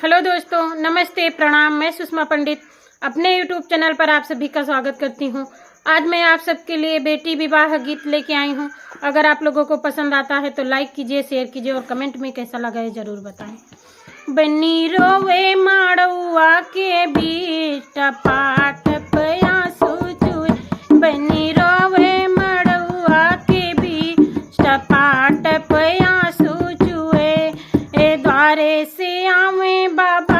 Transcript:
Hello दोस्तों, नमस्ते, प्रणाम। मैं सुषमा पंडित अपने यूट्यूब चैनल पर आप सभी का स्वागत करती हूं। आज मैं आप सबके लिए बेटी विवाह गीत लेके आई हूं। अगर आप लोगों को पसंद आता है तो लाइक कीजिए, शेयर कीजिए और कमेंट में कैसा लगा है जरूर बताएं। बनी रोवे माड़ुआ के बीच पाठ पयासु चुए, बनी रोवे माड़ुआ के बीच पाठ पयासु चुए, ए द्वारे से आवे बाबा